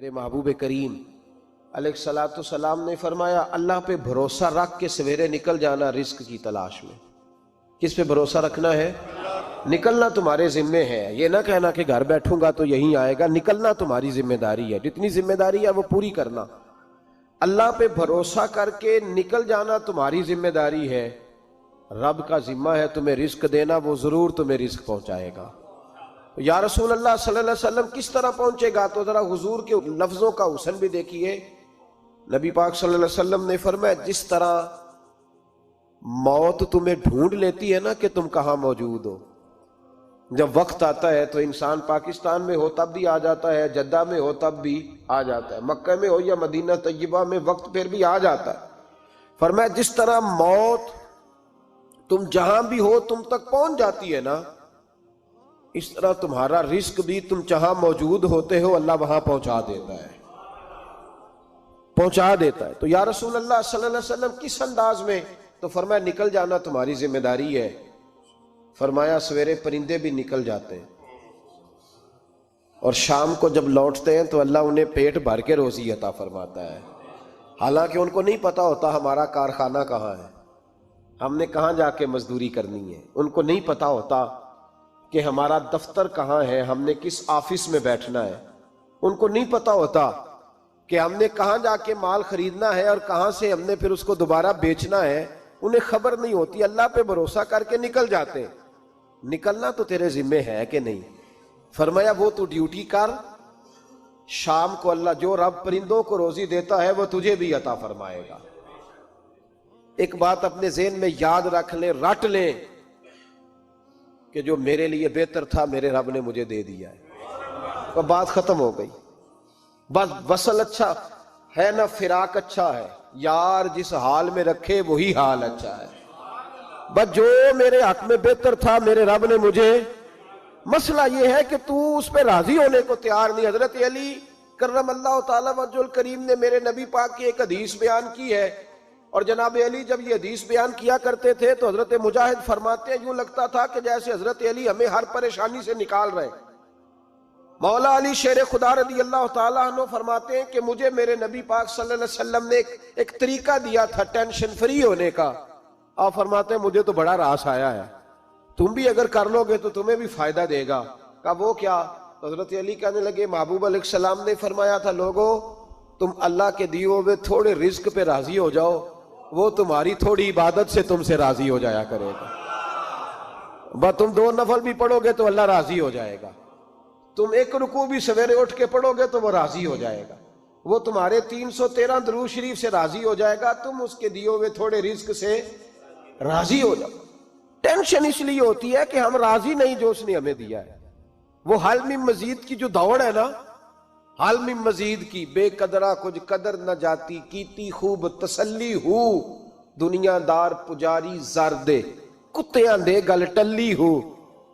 میرے محبوب کریم علیہ نے فرمایا اللہ پہ بھروسہ رکھ کے سویرے نکل جانا رزق کی تلاش میں۔ کس پہ بھروسہ رکھنا ہے؟ نکلنا تمہارے ذمے ہے، یہ نہ کہنا کہ گھر بیٹھوں گا تو یہیں آئے گا، نکلنا تمہاری ذمہ داری ہے، جتنی ذمہ داری ہے وہ پوری کرنا۔ اللہ پہ بھروسہ کر کے نکل جانا تمہاری ذمہ داری ہے، رب کا ذمہ ہے تمہیں رزق دینا، وہ ضرور تمہیں رزق پہنچائے گا۔ یا رسول اللہ صلی اللہ علیہ وسلم کس طرح پہنچے گا؟ تو ذرا حضور کے لفظوں کا حسن بھی دیکھیے۔ نبی پاک صلی اللہ علیہ وسلم نے فرمایا جس طرح موت تمہیں ڈھونڈ لیتی ہے نا کہ تم کہاں موجود ہو، جب وقت آتا ہے تو انسان پاکستان میں ہو تب بھی آ جاتا ہے، جدہ میں ہو تب بھی آ جاتا ہے، مکہ میں ہو یا مدینہ طیبہ میں وقت پھر بھی آ جاتا ہے۔ فرمایا جس طرح موت تم جہاں بھی ہو تم تک پہنچ جاتی ہے نا، اس طرح تمہارا رزق بھی تم جہاں موجود ہوتے ہو اللہ وہاں پہنچا دیتا ہے، پہنچا دیتا ہے۔ تو یا رسول اللہ صلی اللہ علیہ وسلم کس انداز میں؟ تو فرمایا نکل جانا تمہاری ذمہ داری ہے۔ فرمایا سویرے پرندے بھی نکل جاتے ہیں اور شام کو جب لوٹتے ہیں تو اللہ انہیں پیٹ بھر کے روزی عطا فرماتا ہے، حالانکہ ان کو نہیں پتا ہوتا ہمارا کارخانہ کہاں ہے، ہم نے کہاں جا کے مزدوری کرنی ہے، ان کو نہیں پتا ہوتا کہ ہمارا دفتر کہاں ہے، ہم نے کس آفس میں بیٹھنا ہے، ان کو نہیں پتا ہوتا کہ ہم نے کہاں جا کے مال خریدنا ہے اور کہاں سے ہم نے پھر اس کو دوبارہ بیچنا ہے، انہیں خبر نہیں ہوتی۔ اللہ پہ بھروسہ کر کے نکل جاتے ہیں۔ نکلنا تو تیرے ذمہ ہے کہ نہیں؟ فرمایا وہ تو ڈیوٹی کر، شام کو اللہ جو رب پرندوں کو روزی دیتا ہے وہ تجھے بھی عطا فرمائے گا۔ ایک بات اپنے ذہن میں یاد رکھ لیں، رٹ لیں کہ جو میرے لیے بہتر تھا میرے رب نے مجھے دے دیا ہے، تو بات ختم ہو گئی۔ بس وصل اچھا ہے نہ فراق اچھا ہے، یار جس حال میں رکھے وہی حال اچھا ہے۔ بس جو میرے حق میں بہتر تھا میرے رب نے مجھے، مسئلہ یہ ہے کہ تو اس پہ راضی ہونے کو تیار نہیں۔ حضرت علی کرم اللہ تعالیٰ وجہ الکریم نے میرے نبی پاک کی ایک حدیث بیان کی ہے، اور جناب علی جب یہ حدیث بیان کیا کرتے تھے تو حضرت مجاہد فرماتے ہیں یوں لگتا تھا کہ جیسے حضرت علی ہمیں ہر پریشانی سے نکال رہے۔ مولا علی شیر خدا رضی اللہ تعالیٰ عنہ فرماتے ہیں کہ مجھے میرے نبی پاک صلی اللہ علیہ وسلم نے ایک طریقہ دیا تھا ٹینشن فری ہونے کا۔ آپ فرماتے ہیں مجھے تو بڑا راس آیا ہے، تم بھی اگر کر لو گے تو تمہیں بھی فائدہ دے گا۔ کہا وہ کیا؟ تو حضرت علی کہنے لگے محبوب علیہ السلام نے فرمایا تھا لوگو تم اللہ کے دیے ہوئے تھوڑے رزق پہ راضی ہو جاؤ، وہ تمہاری تھوڑی عبادت سے تم سے راضی ہو جایا کرے گا۔ بس تم 2 نفل بھی پڑھو گے تو اللہ راضی ہو جائے گا، تم 1 رکوع بھی سویرے اٹھ کے پڑھو گے تو وہ راضی ہو جائے گا، وہ تمہارے 313 درود شریف سے راضی ہو جائے گا، تم اس کے دیے ہوئے تھوڑے رزق سے راضی ہو جاؤ۔ ٹینشن اس لیے ہوتی ہے کہ ہم راضی نہیں جو اس نے ہمیں دیا ہے۔ وہ حل میں مزید کی جو دوڑ ہے نا، حل میں مزید کی، بے قدرہ کچھ قدر نہ جاتی، کیتی خوب تسلی ہو، دنیا دار پجاری زر دے، کتیاں دے گل ٹلی ہو،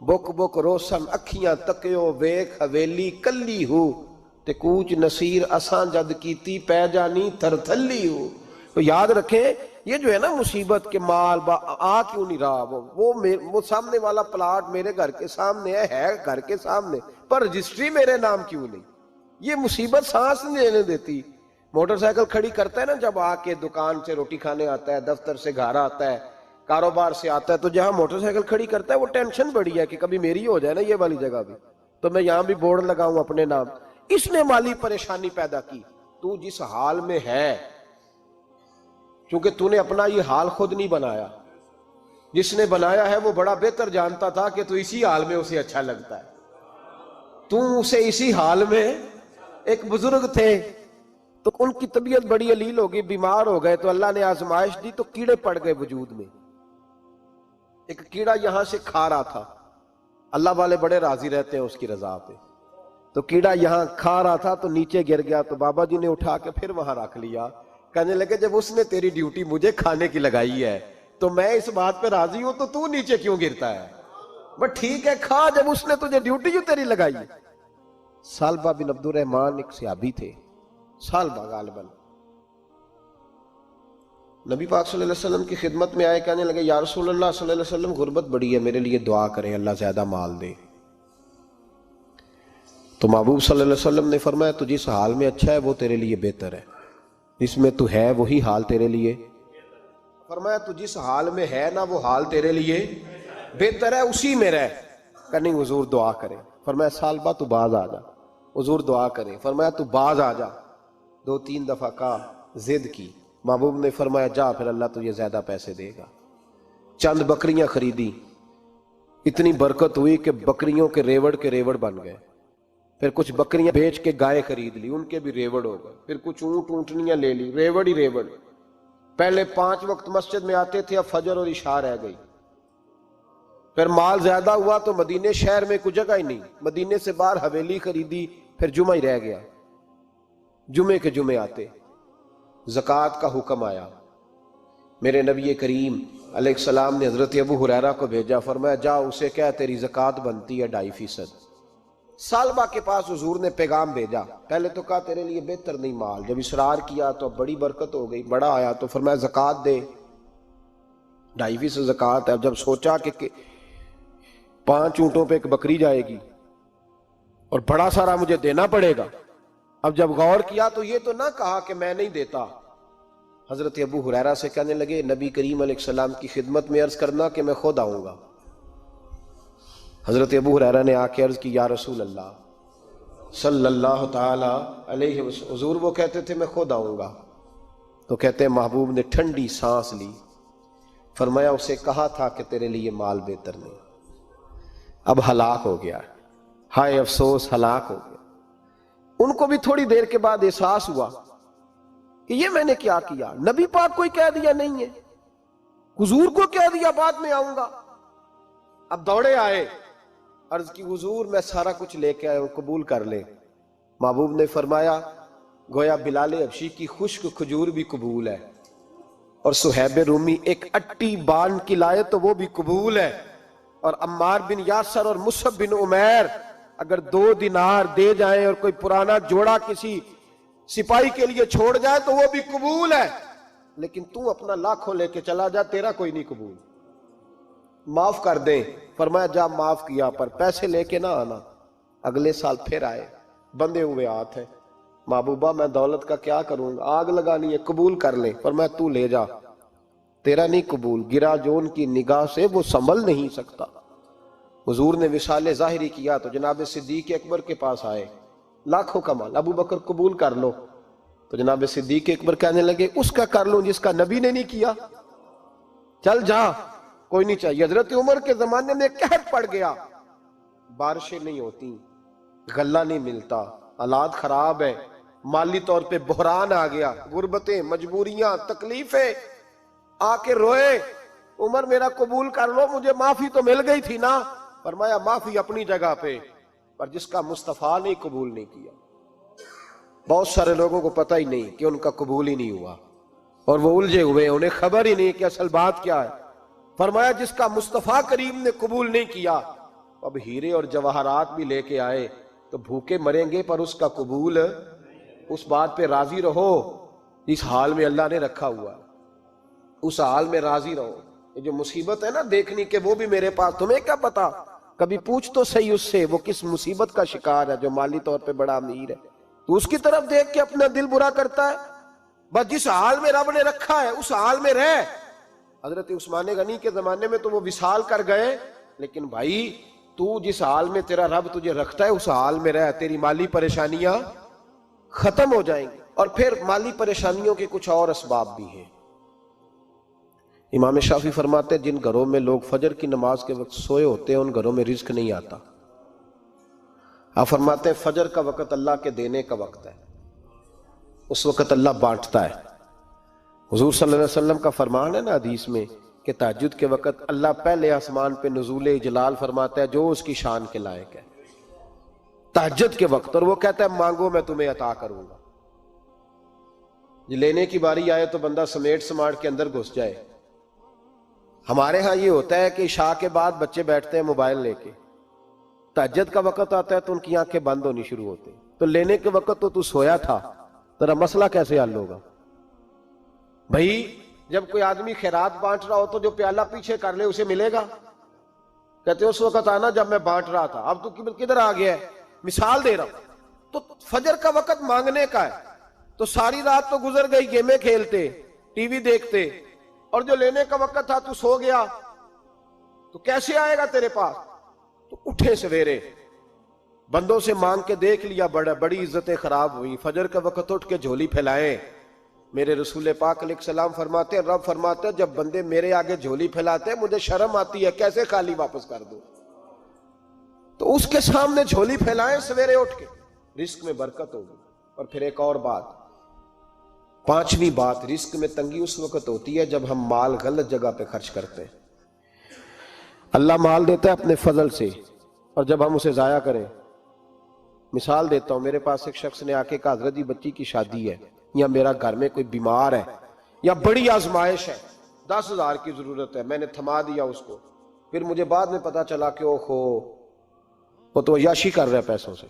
بک بک روشن اکھیاں تکیو ویکھ حویلی کلی ہو، تے کوچ نصیر اساں جد کیتی پہ جانی تھر تھلی ہو۔ تو یاد رکھیں یہ جو ہے نا مصیبت کے مال آ کیوں نہیں رہا، وہ سامنے والا پلاٹ میرے گھر کے سامنے ہے گھر کے سامنے، پر رجسٹری میرے نام کیوں نہیں؟ یہ مصیبت سانس نہیں لینے دیتی۔ موٹر سائیکل کھڑی کرتا ہے نا جب آ کے دکان سے روٹی کھانے آتا ہے، دفتر سے گھر آتا ہے، کاروبار سے آتا ہے، تو جہاں موٹر سائیکل کھڑی کرتا ہے وہ ٹینشن بڑی ہے کہ کبھی میری ہو جائے نا یہ والی جگہ بھی، تو میں یہاں بھی بورڈ لگاؤں اپنے نام۔ اس نے مالی پریشانی پیدا کی۔ تو جس حال میں ہے، کیونکہ تو نے اپنا یہ حال خود نہیں بنایا، جس نے بنایا ہے وہ بڑا بہتر جانتا تھا کہ تو اسی حال میں اسے اچھا لگتا ہے۔ تو اسے اسی حال میں، ایک بزرگ تھے تو ان کی طبیعت بڑی علیل ہو گئی، بیمار ہو گئے، تو اللہ نے آزمائش دی تو کیڑے پڑ گئے وجود میں۔ ایک کیڑا یہاں سے کھا رہا تھا، اللہ والے بڑے راضی رہتے ہیں اس کی رضا پہ، تو کیڑا یہاں کھا رہا تھا تو نیچے گر گیا، تو بابا جی نے اٹھا کے پھر وہاں رکھ لیا۔ کہنے لگے جب اس نے تیری ڈیوٹی مجھے کھانے کی لگائی ہے تو میں اس بات پہ راضی ہوں، تو نیچے کیوں گرتا ہے؟ بس ٹھیک ہے کھا، جب اس نے تجھے ڈیوٹی جو تیری لگائی ہے۔ سالبہ بن عبد الرحمن ایک صحابی تھے، سالبہ غالباً، نبی پاک صلی اللہ علیہ وسلم کی خدمت میں آئے، کہنے لگے یا رسول اللہ صلی اللہ علیہ وسلم غربت بڑی ہے، میرے لیے دعا کریں اللہ زیادہ مال دے۔ تو محبوب صلی اللہ علیہ وسلم نے فرمایا تو جس حال میں اچھا ہے وہ تیرے لیے بہتر ہے، جس میں تو ہے وہی حال تیرے لیے، فرمایا تو جس حال میں ہے نا وہ حال تیرے لیے بہتر ہے، اسی میں رہ۔ کہ نہیں حضور دعا کرے، فرمایا سال بعد تو باز آ جا، حضور دعا کرے، فرمایا تو باز آ جا، 2-3 دفعہ کہا، ضد کی، محبوب نے فرمایا جا پھر اللہ تجھے زیادہ پیسے دے گا۔ چند بکریاں خریدی، اتنی برکت ہوئی کہ بکریوں کے ریوڑ بن گئے، پھر کچھ بکریاں بیچ کے گائے خرید لی، ان کے بھی ریوڑ ہو گئے، پھر کچھ اونٹ اونٹنیاں لے لی، ریوڑ ہی ریوڑ۔ پہلے 5 وقت مسجد میں آتے تھے، اب فجر اور عشاء رہ گئی۔ پھر مال زیادہ ہوا تو مدینے شہر میں کوئی جگہ ہی نہیں، مدینے سے باہر حویلی خریدی، پھر جمعہ ہی رہ گیا، جمعے کے جمعے آتے۔ زکوٰۃ کا حکم آیا، میرے نبی کریم علیہ السلام نے حضرت ابو ہریرہ کو بھیجا، فرمایا جا اسے کہہ تیری زکوٰۃ بنتی ہے 2.5%۔ سالبہ کے پاس حضور نے پیغام بھیجا، پہلے تو کہا تیرے لیے بہتر نہیں مال، جب اصرار کیا تو اب بڑی برکت ہو گئی، بڑا آیا تو فرمایا زکوٰۃ دے، 2.5% زکوٰۃ ہے۔ اب جب سوچا کہ 5 اونٹوں پہ ایک بکری جائے گی اور بڑا سارا مجھے دینا پڑے گا، اب جب غور کیا تو یہ تو نہ کہا کہ میں نہیں دیتا۔ حضرت ابو ہریرہ سے کہنے لگے نبی کریم علیہ السلام کی خدمت میں عرض کرنا کہ میں خود آؤں گا۔ حضرت ابو ہریرہ نے آ کے عرض کی یا رسول اللہ صلی اللہ تعالی علیہ وسلم، حضور وہ کہتے تھے میں خود آؤں گا، تو کہتے ہیں محبوب نے ٹھنڈی سانس لی، فرمایا اسے کہا تھا کہ تیرے لیے مال بہتر نہیں، اب ہلاک ہو گیا، ہائے افسوس ہلاک ہو گیا۔ ان کو بھی تھوڑی دیر کے بعد احساس ہوا کہ یہ میں نے کیا کیا، نبی پاک کوئی کہہ دیا نہیں ہے، حضور کو کہہ دیا بعد میں آؤں گا۔ اب دوڑے آئے، عرض کی حضور میں سارا کچھ لے کے آیا ہوں، قبول کر لیں۔ محبوب نے فرمایا گویا بلال حبشی کی خشک کھجور بھی قبول ہے، اور صہیب رومی ایک اٹی باندھ کی لائے تو وہ بھی قبول ہے، اور عمار بن یاسر اور مصعب بن عمیر اگر 2 دینار دے جائیں اور کوئی پرانا جوڑا کسی سپاہی کے لیے چھوڑ جائے تو وہ بھی قبول ہے، لیکن تو اپنا لاکھوں لے کے چلا جا، تیرا کوئی نہیں قبول، معاف کر دیں۔ فرمایا جا معاف کیا، پر پیسے لے کے نہ آنا۔ اگلے سال پھر آئے، بندے ہوئے ہاتھ ہیں، محبوبہ میں دولت کا کیا کروں گا، آگ لگانی ہے، قبول کر لیں۔ فرمایا تو لے جا، تیرا نہیں قبول، گرا جو ان کی نگاہ سے وہ سنبھل نہیں سکتا۔ حضور نے وصال ظاہری کیا تو جناب صدیق اکبر کے پاس آئے، لاکھوں کا مال، ابو بکر قبول کر لو، تو جناب صدیق اکبر کہنے لگے اس کا کر لوں جس کا نبی نے نہیں کیا، چل جا کوئی نہیں چاہیے۔ حضرت عمر کے زمانے میں قحط پڑ گیا، بارشیں نہیں ہوتی، غلہ نہیں ملتا، حالات خراب ہے، مالی طور پہ بحران آ گیا، غربتیں، مجبوریاں، تکلیفیں، آ کے روئے، عمر میرا قبول کر لو، مجھے معافی تو مل گئی تھی نا۔ فرمایا معافی اپنی جگہ پہ، پر جس کا مصطفیٰ نے قبول نہیں کیا۔ بہت سارے لوگوں کو پتہ ہی نہیں کہ ان کا قبول ہی نہیں ہوا، اور وہ الجھے ہوئے، انہیں خبر ہی نہیں کہ اصل بات کیا ہے۔ فرمایا جس کا مصطفیٰ کریم نے قبول نہیں کیا، اب ہیرے اور جواہرات بھی لے کے آئے تو بھوکے مریں گے، پر اس کا قبول، اس بات پہ راضی رہو جس حال میں اللہ نے رکھا ہوا، اس حال میں راضی رہو۔ یہ جو مصیبت ہے نا دیکھنی کہ وہ بھی میرے پاس، تمہیں کیا پتا، کبھی پوچھ تو صحیح اس سے وہ کس مصیبت کا شکار ہے، جو مالی طور پہ بڑا امیر ہے، تو اس کی طرف دیکھ کے اپنا دل برا کرتا ہے۔ بس جس حال میں رب نے رکھا ہے اس حال میں رہ۔ حضرت عثمان غنی کے زمانے میں تو وہ وصال کر گئے، لیکن بھائی تو جس حال میں تیرا رب تجھے رکھتا ہے اس حال میں رہ، تیری مالی پریشانیاں ختم ہو جائیں گی۔ اور پھر مالی پریشانیوں کے کچھ اور اسباب بھی ہیں۔ امام شافعی فرماتے ہیں جن گھروں میں لوگ فجر کی نماز کے وقت سوئے ہوتے ہیں ان گھروں میں رزق نہیں آتا۔ آپ فرماتے ہیں فجر کا وقت اللہ کے دینے کا وقت ہے، اس وقت اللہ بانٹتا ہے۔ حضور صلی اللہ علیہ وسلم کا فرمان ہے نا حدیث میں کہ تہجد کے وقت اللہ پہلے آسمان پہ نزول جلال فرماتا ہے جو اس کی شان کے لائق ہے تہجد کے وقت، اور وہ کہتا ہے مانگو میں تمہیں عطا کروں گا۔ لینے کی باری آئے تو بندہ سمیٹ سماٹ کے اندر گھس جائے۔ ہمارے ہاں یہ ہوتا ہے کہ عشاء کے بعد بچے بیٹھتے ہیں موبائل لے کے، تہجد کا وقت آتا ہے تو ان کی آنکھیں بند ہونی شروع ہوتی، تو لینے کے وقت تو سویا تھا، تیرا مسئلہ کیسے حل ہوگا؟ بھائی جب کوئی آدمی خیرات بانٹ رہا ہو تو جو پیالہ پیچھے کر لے اسے ملے گا؟ کہتے اس وقت آنا جب میں بانٹ رہا تھا، اب تو کدھر آ گیا ہے؟ مثال دے رہا ہوں. تو فجر کا وقت مانگنے کا ہے, تو ساری رات تو گزر گئی گیمیں کھیلتے, ٹی وی دیکھتے, اور جو لینے کا وقت تھا تو سو گیا, تو کیسے آئے گا تیرے پاس؟ تو اٹھے سویرے, بندوں سے مانگ کے دیکھ لیا, بڑی عزتیں خراب ہوئی. فجر کا وقت اٹھ کے جھولی پھیلائیں. میرے رسول پاک علیہ السلام فرماتے ہیں, رب فرماتے ہیں جب بندے میرے آگے جھولی پھیلاتے ہیں مجھے شرم آتی ہے, کیسے خالی واپس کر دوں. تو اس کے سامنے جھولی پھیلائیں سویرے اٹھ کے, رزق میں برکت ہوگی. اور پھر ایک اور بات, پانچویں بات, رزق میں تنگی اس وقت ہوتی ہے جب ہم مال غلط جگہ پہ خرچ کرتے ہیں. اللہ مال دیتا ہے اپنے فضل سے, اور جب ہم اسے ضائع کریں. مثال دیتا ہوں, میرے پاس ایک شخص نے آ کے کہا حضرت جی بچی کی شادی ہے, یا میرا گھر میں کوئی بیمار ہے, یا بڑی آزمائش ہے, 10,000 کی ضرورت ہے. میں نے تھما دیا اس کو. پھر مجھے بعد میں پتا چلا کہ وہ تو عیاشی کر رہا ہے پیسوں سے,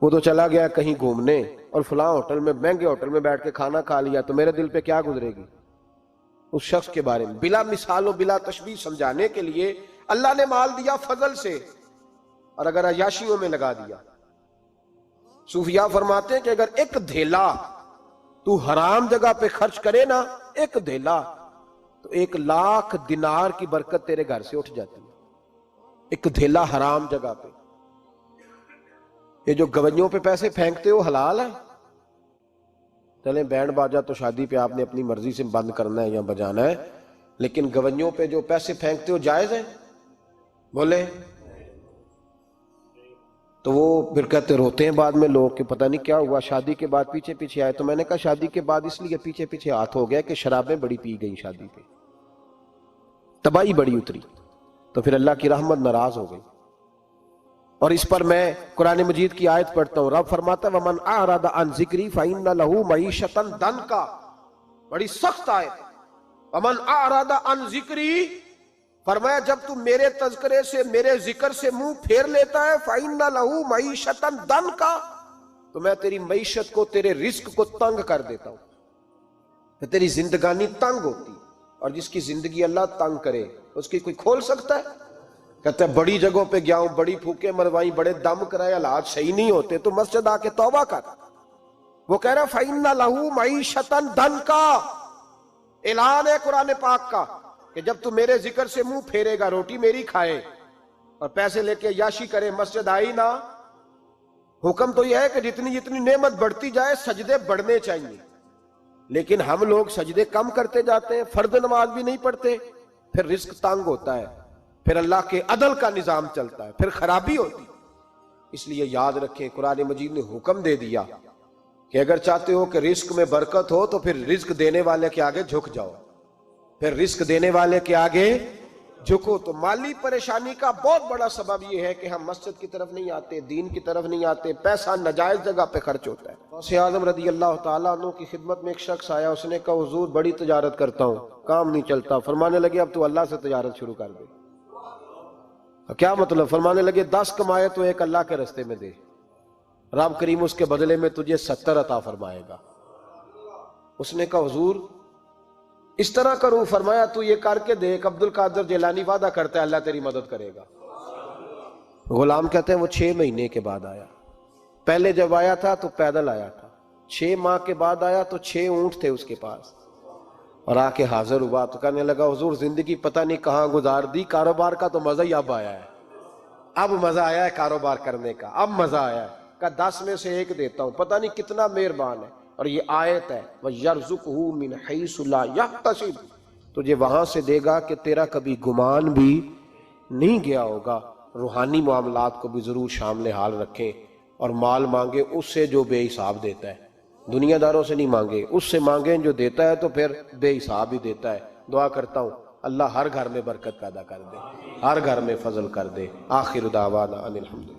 وہ تو چلا گیا کہیں گھومنے اور فلاں ہوٹل میں, مہنگے ہوٹل میں بیٹھ کے کھانا کھا لیا. تو میرے دل پہ کیا گزرے گی اس شخص کے بارے میں؟ بلا مثال و بلا تشبیہ سمجھانے کے لیے اللہ نے مال دیا فضل سے, اور اگر عیاشیوں میں لگا دیا. صوفیاء فرماتے ہیں کہ اگر ایک دھیلا تو حرام جگہ پہ خرچ کرے نا, ایک دھیلا, تو 1,00,000 دینار کی برکت تیرے گھر سے اٹھ جاتی ہے. ایک دھیلا حرام جگہ پہ. یہ جو گویوں پہ پیسے پھینکتے ہو حلال ہے؟ چلیں بینڈ باجا تو شادی پہ آپ نے اپنی مرضی سے بند کرنا ہے یا بجانا ہے, لیکن گویوں پہ جو پیسے پھینکتے ہو جائز ہے؟ بولے. تو وہ پھر کہتے روتے ہیں بعد میں لوگ کہ پتہ نہیں کیا ہوا, شادی کے بعد پیچھے پیچھے آئے. تو میں نے کہا شادی کے بعد اس لیے پیچھے پیچھے ہاتھ ہو گیا کہ شرابیں بڑی پی گئی شادی پہ, تباہی بڑی اتری, تو پھر اللہ کی رحمت ناراض ہو گئی. اور اس پر میں قرآن مجید کی آیت پڑھتا ہوں, رب فرماتا ہے وَمَنْ أَعْرَضَ عَنْ ذِكْرِي فَإِنَّ لَهُ مَعِيشَةً ضَنْكًا. بڑی سخت آیت. وَمَنْ أَعْرَضَ عَنْ ذِكْرِي, فرمایا جب تو میرے تذکرے سے, میرے ذکر سے منہ پھیر لیتا ہے, فَإِنَّ لَهُ مَعِيشَةً ضَنْكًا, تو میں تیری معیشت کو, تیرے رزق کو تنگ کر دیتا ہوں. کہ تیری زندگانی تنگ ہوتی, اور جس کی زندگی اللہ تنگ کرے اس کی کوئی کھول سکتا ہے؟ کہتا ہے بڑی جگہوں پہ گیا ہوں, بڑی پھوکے مروائی, بڑے دم کرائے, حالات صحیح نہیں ہوتے, تو مسجد آ کے توبہ کر. وہ کہہ رہا فَإِنَّ لَهُ مَعِيشَةً ضَنْكًا. اعلان ہے قرآن پاک کا کہ جب تو میرے ذکر سے منہ پھیرے گا, روٹی میری کھائے اور پیسے لے کے عیاشی کرے, مسجد آئی نہ. حکم تو یہ ہے کہ جتنی جتنی نعمت بڑھتی جائے سجدے بڑھنے چاہیے, لیکن ہم لوگ سجدے کم کرتے جاتے ہیں, فرض نماز بھی نہیں پڑھتے, پھر رزق تنگ ہوتا ہے, پھر اللہ کے عدل کا نظام چلتا ہے, پھر خرابی ہوتی. اس لیے یاد رکھیں قرآن مجید نے حکم دے دیا کہ اگر چاہتے ہو کہ رزق میں برکت ہو تو پھر رزق دینے والے کے آگے جھک جاؤ, پھر رزق دینے والے کے آگے جھکو. تو مالی پریشانی کا بہت بڑا سبب یہ ہے کہ ہم مسجد کی طرف نہیں آتے, دین کی طرف نہیں آتے, پیسہ ناجائز جگہ پہ خرچ ہوتا ہے. غوث اعظم رضی اللہ تعالیٰ عنہ کی خدمت میں ایک شخص آیا, اس نے کہا حضور بڑی تجارت کرتا ہوں, کام نہیں چلتا. فرمانے لگے اب تو اللہ سے تجارت شروع کر دے. کیا مطلب؟ فرمانے لگے 10 کمائے تو ایک اللہ کے رستے میں دے, رب کریم اس کے بدلے میں تجھے 70 عطا فرمائے گا. اس نے کہا حضور اس طرح کروں؟ فرمایا تو یہ کر کے دیکھ, عبد القادر جیلانی وعدہ کرتا ہے اللہ تیری مدد کرے گا. غلام کہتے ہیں وہ 6 مہینے کے بعد آیا. پہلے جب آیا تھا تو پیدل آیا تھا, 6 ماہ کے بعد آیا تو 6 اونٹ تھے اس کے پاس, اور آ کے حاضر ہوا تو کہنے لگا حضور زندگی پتہ نہیں کہاں گزار دی, کاروبار کا تو مزہ ہی اب آیا ہے, اب مزہ آیا ہے کاروبار کرنے کا, اب مزہ آیا ہے. کہ 10 میں سے 1 دیتا ہوں, پتہ نہیں کتنا مہربان ہے. اور یہ آیت ہے وَيَرْزُقْهُ مِنْ حَيْثُ لَا يَحْتَسِبُ, تجھے وہاں سے دے گا کہ تیرا کبھی گمان بھی نہیں گیا ہوگا. روحانی معاملات کو بھی ضرور شامل حال رکھیں, اور مال مانگے اس سے جو بے حساب دیتا ہے, دنیا داروں سے نہیں مانگے, اس سے مانگیں جو دیتا ہے تو پھر بے حساب ہی دیتا ہے. دعا کرتا ہوں اللہ ہر گھر میں برکت پیدا کر دے, ہر گھر میں فضل کر دے. آخر دعوانا ان الحمدللہ.